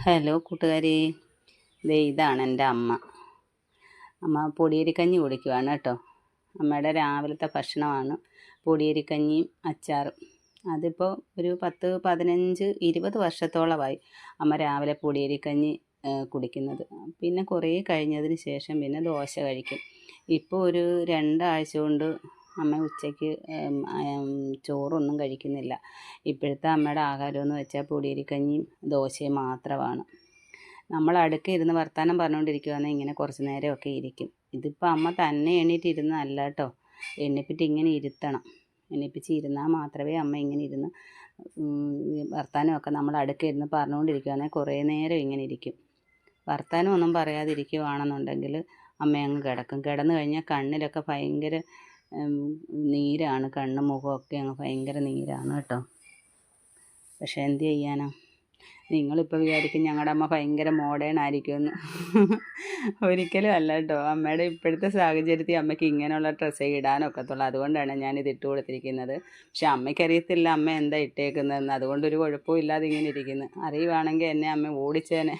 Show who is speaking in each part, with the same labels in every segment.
Speaker 1: Hello കൂട്ടുകാരി, ഇതാണ് എൻ്റെ അമ്മ. പൊടിയരിക്കഞ്ഞി കുടിക്കുവാണ് കേട്ടോ. അമ്മയുടെ രാവിലത്തെ ഭക്ഷണമാണ് പൊടിയരിക്കഞ്ഞിയും അച്ചാറും. അതിപ്പോൾ ഒരു 10, 15, 20 വർഷത്തോളമായി അമ്മ രാവിലെ പൊടിയരിക്കഞ്ഞി കുടിക്കുന്നത്. പിന്നെ കുറേ കഴിഞ്ഞതിന് ശേഷം പിന്നെ ദോശ കഴിക്കും. ഇപ്പോൾ ഒരു 2 ആഴ്ച കൊണ്ട് അമ്മ ഉച്ചയ്ക്ക് ചോറൊന്നും കഴിക്കുന്നില്ല. ഇപ്പോഴത്തെ അമ്മയുടെ ആഹാരം എന്ന് വെച്ചാൽ പൊടിയരിക്കഞ്ഞിയും ദോശയും മാത്രമാണ്. നമ്മൾ അടുക്ക ഇരുന്ന് വർത്തമാനം പറഞ്ഞുകൊണ്ടിരിക്കുകയാണെങ്കിൽ ഇങ്ങനെ കുറച്ച് നേരമൊക്കെ ഇരിക്കും. ഇതിപ്പോൾ അമ്മ തന്നെ എണീറ്റിരുന്നതല്ല കേട്ടോ, എണ്ണിപ്പിട്ട് ഇങ്ങനെ ഇരുത്തണം. എണ്ണിപ്പിച്ച് ഇരുന്നാൽ മാത്രമേ അമ്മ ഇങ്ങനെ ഇരുന്ന് വർത്തമാനമൊക്കെ നമ്മൾ അടുക്ക ഇരുന്ന് പറഞ്ഞുകൊണ്ടിരിക്കുകയാണെങ്കിൽ കുറേ നേരം ഇങ്ങനെ ഇരിക്കും. വർത്തമാനം ഒന്നും പറയാതിരിക്കുവാണെന്നുണ്ടെങ്കിൽ അമ്മ അങ്ങ് കിടക്കും. കിടന്നു കഴിഞ്ഞാൽ കണ്ണിലൊക്കെ ഭയങ്കര നീരാണ്, കണ്ണും മുഖമൊക്കെ അങ്ങ് ഭയങ്കര നീരാണ് കേട്ടോ. പക്ഷേ എന്ത് ചെയ്യാനാ, നിങ്ങളിപ്പോൾ വിചാരിക്കും ഞങ്ങളുടെ അമ്മ ഭയങ്കര മോഡേൺ ആയിരിക്കുമെന്ന്. ഒരിക്കലും അല്ല കേട്ടോ. അമ്മയുടെ ഇപ്പോഴത്തെ സാഹചര്യത്തിൽ അമ്മയ്ക്ക് ഇങ്ങനെയുള്ള ഡ്രസ്സേ ഇടാനൊക്കത്തുള്ളൂ. അതുകൊണ്ടാണ് ഞാനിത് ഇട്ട് കൊടുത്തിരിക്കുന്നത്. പക്ഷെ അമ്മയ്ക്കറിയത്തില്ല അമ്മ എന്താ ഇട്ടേക്കുന്നതെന്ന്. അതുകൊണ്ടൊരു കുഴപ്പവും ഇല്ലാതെ ഇങ്ങനെ ഇരിക്കുന്നു. അറിയുവാണെങ്കിൽ എന്നെ അമ്മ ഓടിച്ചേനെ.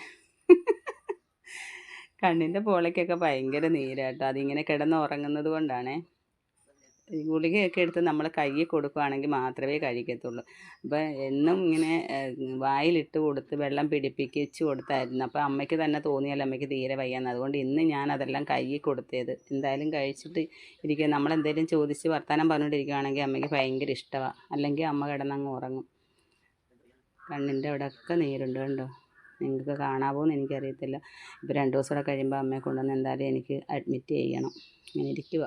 Speaker 1: കണ്ണിൻ്റെ പോളയ്ക്കൊക്കെ ഭയങ്കര നീരാട്ടോ. അതിങ്ങനെ കിടന്ന് ഉറങ്ങുന്നത് കൊണ്ടാണേ. ഗുളികയൊക്കെ എടുത്ത് നമ്മൾ കയ്യിൽ കൊടുക്കുകയാണെങ്കിൽ മാത്രമേ കഴിക്കത്തുള്ളൂ. അപ്പോൾ എന്നും ഇങ്ങനെ വായിലിട്ട് കൊടുത്ത് വെള്ളം പിടിപ്പിച്ച് കൊടുത്തായിരുന്നു. അപ്പോൾ അമ്മയ്ക്ക് തന്നെ തോന്നിയാൽ അമ്മയ്ക്ക് തീരെ വയ്യാന്ന്. അതുകൊണ്ട് ഇന്ന് ഞാൻ അതെല്ലാം കയ്യിൽ കൊടുത്തത്. എന്തായാലും കഴിച്ചിട്ട് ഇരിക്കുക. നമ്മളെന്തെങ്കിലും ചോദിച്ച് വർത്തമാനം പറഞ്ഞുകൊണ്ടിരിക്കുകയാണെങ്കിൽ അമ്മയ്ക്ക് ഭയങ്കര ഇഷ്ടമാണ്. അല്ലെങ്കിൽ അമ്മ കിടന്നങ്ങ് ഉറങ്ങും. കണ്ണിൻ്റെ അവിടെയൊക്കെ നീരുണ്ട് കണ്ടോ. നിങ്ങൾക്ക് കാണാമോ എന്ന് എനിക്കറിയത്തില്ല. ഇപ്പോൾ 2 ദിവസം കൂടെ കഴിയുമ്പോൾ അമ്മയെ കൊണ്ടുവന്ന് എന്തായാലും എനിക്ക് അഡ്മിറ്റ് ചെയ്യണം. ഇങ്ങനെ ഇരിക്കുക.